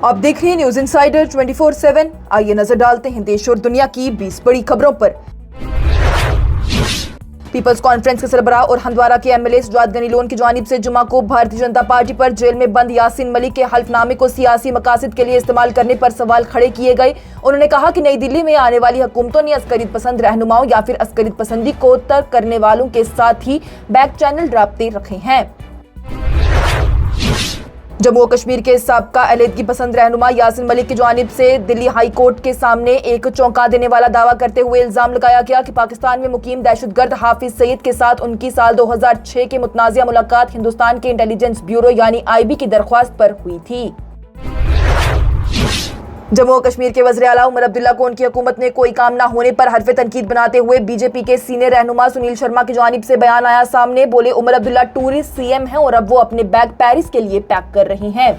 आप देख रहे हैं न्यूज इंसाइडर 24/7। आइए नजर डालते हैं देश और दुनिया की 20 बड़ी खबरों पर। पीपल्स कॉन्फ्रेंस के सरबराह और हंदवारा के एमएलए सुजात गनी लोन की जानिब से जुमा को भारतीय जनता पार्टी पर जेल में बंद यासीन मलिक के हल्फनामे को सियासी मकासद के लिए इस्तेमाल करने पर सवाल खड़े किए गए। उन्होंने कहा कि नई दिल्ली में आने वाली हुकूमतों ने अस्करियत पसंद रहनुमाओं या फिर अस्करियत पसंदी को तर्क करने वालों के साथ ही बैक चैनल राब्ते रखे हैं। जम्मू और कश्मीर के साबका अलहदगी पसंद रहनुमा यासीन मलिक की जानिब से दिल्ली हाई कोर्ट के सामने एक चौंका देने वाला दावा करते हुए इल्जाम लगाया गया कि पाकिस्तान में मुकीम दहशतगर्द हाफिज सईद के साथ उनकी साल 2006 के मुतनाज़िया मुलाकात हिंदुस्तान के इंटेलिजेंस ब्यूरो यानी आईबी की दरख्वास्त पर हुई थी। जम्मू और कश्मीर के वज़ीर आला उमर अब्दुल्ला को उनकी हुकूमत में कोई काम न होने पर हरफ तनकीद बनाते हुए बीजेपी के सीनियर रहनुमा सुनील शर्मा की जानिब से बयान आया सामने। बोले, उमर अब्दुल्ला टूरिस्ट सीएम हैं और अब वो अपने बैग पेरिस के लिए पैक कर रहे हैं।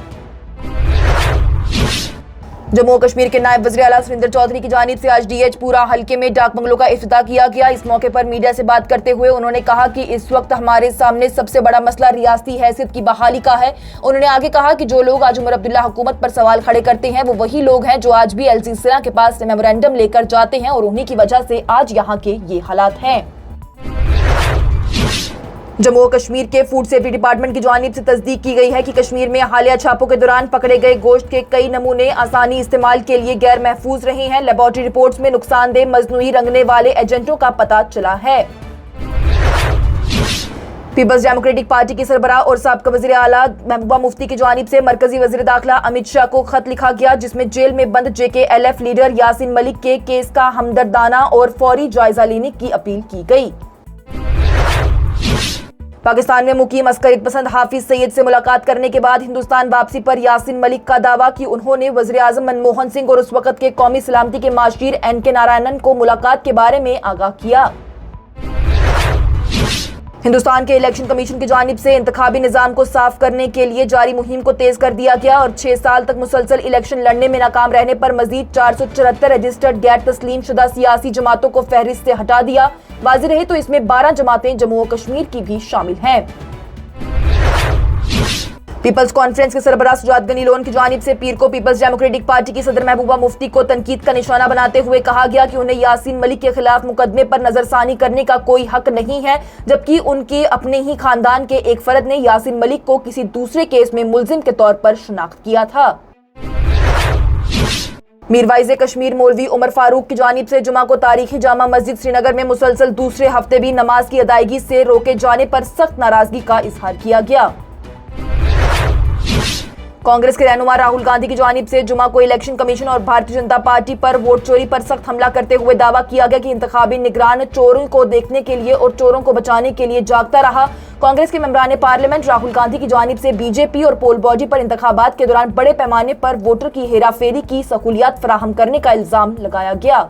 जम्मू और कश्मीर के नायब वज़ीर आला सुरेंद्र चौधरी की जानिब से आज डीएच-पुरा हल्के में डाक बंगलों का इफ्तिताह किया गया। इस मौके पर मीडिया से बात करते हुए उन्होंने कहा कि इस वक्त हमारे सामने सबसे बड़ा मसला रियासती हैसियत की बहाली का है। उन्होंने आगे कहा कि जो लोग आज उमर अब्दुल्ला हुकूमत पर सवाल खड़े करते हैं वो वही लोग हैं जो आज भी एलसी सिन्हा के पास मेमोरेंडम लेकर जाते हैं और उन्हीं की वजह से आज यहाँ के ये हालात हैं। जम्मू और कश्मीर के फूड सेफ्टी डिपार्टमेंट की जानिब से तस्दीक की गई है कि कश्मीर में हालिया छापों के दौरान पकड़े गए गोश्त के कई नमूने आसानी इस्तेमाल के लिए गैर महफूज रहे हैं। लेबोरेटरी रिपोर्ट्स में नुकसानदेह मजनूई रंगने वाले एजेंटों का पता चला है। पीपल्स डेमोक्रेटिक पार्टी की सरबराह और साबका वज़ीर आला महबूबा मुफ्ती की जानिब से मरकजी वज़ीर दाखिला अमित शाह को खत लिखा गया, जिसमें जेल में बंद JKLF लीडर यासीन मलिक के केस का हमदर्दाना और फौरी जायजा लेने की अपील की गई। पाकिस्तान में मुकीम अस्करियत पसंद हाफिज सईद से मुलाकात करने के बाद हिंदुस्तान वापसी पर यासीन मलिक का दावा कि उन्होंने वज़ीर आज़म मनमोहन सिंह और उस वक्त के कौमी सलामती के माशीर NK नारायणन को मुलाकात के बारे में आगाह किया। हिंदुस्तान के इलेक्शन कमीशन की जानिब से इंतखाबी निजाम को साफ करने के लिए जारी मुहिम को तेज कर दिया गया और 6 साल तक मुसलसल इलेक्शन लड़ने में नाकाम रहने पर मजीद 474 रजिस्टर्ड गैर तस्लीम शुदा सियासी जमातों को फहरिस्त से हटा दिया। वाज़ेह रहे तो इसमें 12 जमातें जम्मू और कश्मीर की भी शामिल हैं। पीपल्स कॉन्फ्रेंस के सरबराह सुजात गनी लोन की जानिब से पीर को पीपल्स डेमोक्रेटिक पार्टी की सदर महबूबा मुफ्ती को तनकीद का निशाना बनाते हुए कहा गया कि उन्हें यासीन मलिक के खिलाफ मुकदमे पर नजरसानी करने का कोई हक नहीं है, जबकि उनके अपने ही खानदान के एक फर्द ने यासीन मलिक को किसी दूसरे केस में मुलजिम के तौर पर शनाख्त किया था। मीरवाइज़े कश्मीर मौलवी उमर फारूक की जानिब से जुमा को तारीखी जामा मस्जिद श्रीनगर में मुसलसल दूसरे हफ्ते भी नमाज की अदायगी से रोके जाने पर सख्त नाराजगी का इजहार किया गया। कांग्रेस के रहनुमा राहुल गांधी की जानिब से जुमा को इलेक्शन कमीशन और भारतीय जनता पार्टी पर वोट चोरी पर सख्त हमला करते हुए दावा किया गया कि इंतखाबी निगरान चोरों को देखने के लिए और चोरों को बचाने के लिए जागता रहा। कांग्रेस के मेंबरान पार्लियामेंट राहुल गांधी की जानिब से बीजेपी और पोल बॉडी पर इंतखाबात के दौरान बड़े पैमाने पर वोटर की हेराफेरी की सहूलियत फराहम करने का इल्जाम लगाया गया।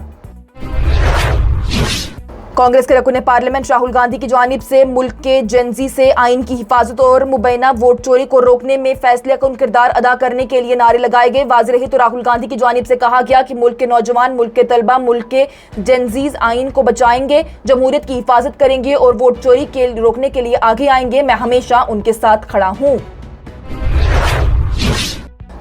कांग्रेस के रकुन पार्लियामेंट राहुल गांधी की जानिब से मुल्क के जेनजी से आइन की हिफाजत और मुबैना वोट चोरी को रोकने में फैसले का किरदार अदा करने के लिए नारे लगाए गए। वाज़ेह रहे तो राहुल गांधी की जानिब से कहा गया कि मुल्क के नौजवान, मुल्क के तलबा, मुल्क के जेनजीज आइन को बचाएंगे, जमहूरियत की हिफाजत करेंगे और वोट चोरी के रोकने के लिए आगे आएंगे। मैं हमेशा उनके साथ खड़ा हूँ।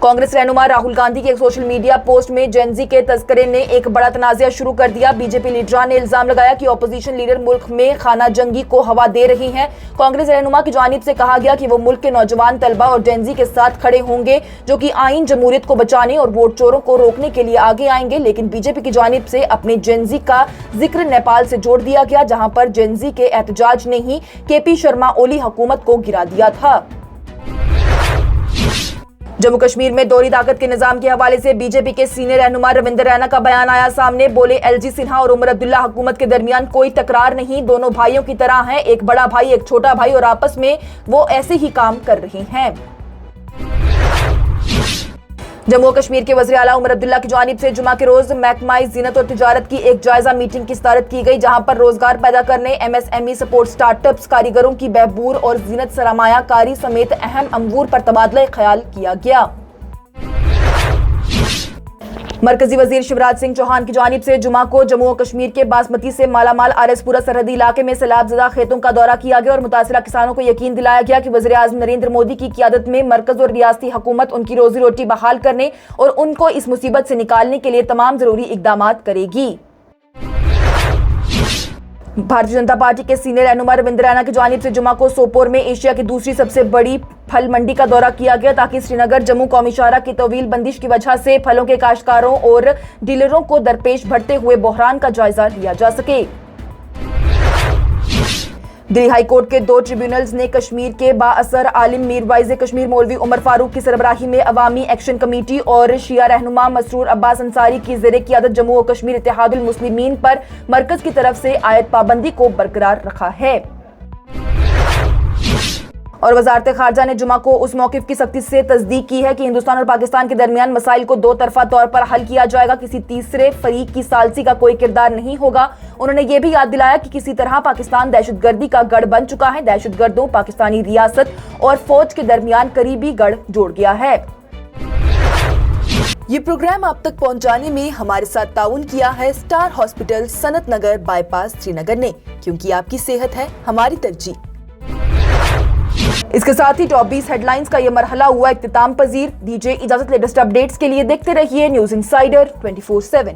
कांग्रेस रहनुमा राहुल गांधी की एक सोशल मीडिया पोस्ट में जेनजी के तस्करे ने एक बड़ा तनाज़ा शुरू कर दिया। बीजेपी लीडरान ने इल्जाम लगाया कि अपोजिशन लीडर मुल्क में खाना जंगी को हवा दे रही हैं। कांग्रेस रहनुमा की जानिब से कहा गया कि वो मुल्क के नौजवान, तलबा और जेनजी के साथ खड़े होंगे जो कि आइन, जमहूरियत को बचाने और वोट चोरों को रोकने के लिए आगे आएंगे। लेकिन बीजेपी की जानिब से अपने जेनजी का जिक्र नेपाल से जोड़ दिया गया, जहां पर जेनजी के एहतजाज ने ही KP शर्मा ओली हुकूमत को गिरा दिया था। जम्मू कश्मीर में दोहरी ताकत के निजाम के हवाले से बीजेपी के सीनियर रहनुमा रविंदर रैना का बयान आया सामने। बोले, LG सिन्हा और उमर अब्दुल्ला हुकूमत के दरमियान कोई तकरार नहीं, दोनों भाइयों की तरह हैं, एक बड़ा भाई एक छोटा भाई और आपस में वो ऐसे ही काम कर रहे हैं। जम्मू और कश्मीर के वज़ीर आला उमर अब्दुल्ला की जानिब से जुमा के रोज महकमा ज़ीनत और तिजारत की एक जायजा मीटिंग की सदारत की गई, जहां पर रोजगार पैदा करने, MSME सपोर्ट, स्टार्टअप्स, कारीगरों की बहबूद और ज़ीनत सरमायाकारी समेत अहम अमूर पर तबादला ख्याल किया गया। मरकजी वजीर शिवराज सिंह चौहान की जानिब से जुमा को जम्मू और कश्मीर के बासमती से मालामाल आरएसपुरा सरहदी इलाके में सैलाबजदा खेतों का दौरा किया गया और मुतासिरा किसानों को यकीन दिलाया गया कि वज़ीर आज़म नरेंद्र मोदी की क़ियादत में मरकज और रियासती हुकूमत उनकी रोजी रोटी बहाल करने और उनको इस मुसीबत से निकालने के लिए तमाम जरूरी इकदाम करेगी। भारतीय जनता पार्टी के सीनियर रहनुमा रविंद्र रैना की जानिब से जुमा को सोपोर में एशिया की दूसरी सबसे बड़ी फल मंडी का दौरा किया गया ताकि श्रीनगर जम्मू कौमी शाहरा की तवील बंदिश की वजह से फलों के काश्तकारों और डीलरों को दरपेश बढ़ते हुए बहरान का जायजा लिया जा सके। दिल्ली हाई कोर्ट के 2 ट्रिब्यूनल्स ने कश्मीर के बाअसर आलिम मीरवाइज़े कश्मीर मौलवी उमर फारूक की सरबराही में अवामी एक्शन कमेटी और शिया रहनुमा मसरूर अब्बास अंसारी की ज़ेरे क़ियादत जम्मू और कश्मीर इत्तेहादुल मुस्लिमीन पर मरकज की तरफ से आयत पाबंदी को बरकरार रखा है। और वजारत खारजा ने जुमा को उस मौक़िफ़ की सख्ती से तस्दीक की है कि हिंदुस्तान और पाकिस्तान के दरमियान मसाइल को 2 तरफा तौर पर हल किया जाएगा, किसी तीसरे फरीक की सालसी का कोई किरदार नहीं होगा। उन्होंने ये भी याद दिलाया कि किसी तरह पाकिस्तान दहशतगर्दी का गढ़ बन चुका है, दहशतगर्दों पाकिस्तानी रियासत और फौज के दरमियान करीबी गढ़ जोड़ गया है। ये प्रोग्राम आप तक पहुंचाने में हमारे साथ ताउन किया है स्टार हॉस्पिटल सनत नगर बाईपास श्रीनगर ने, क्योंकि आपकी सेहत है हमारी तरजीह। इसके साथ ही टॉप 20 हेडलाइंस का यह मरहला हुआ इख्तिताम पजीर। दीजिए इजाजत, लेटेस्ट अपडेट्स के लिए देखते रहिए न्यूज इंसाइडर 24/7।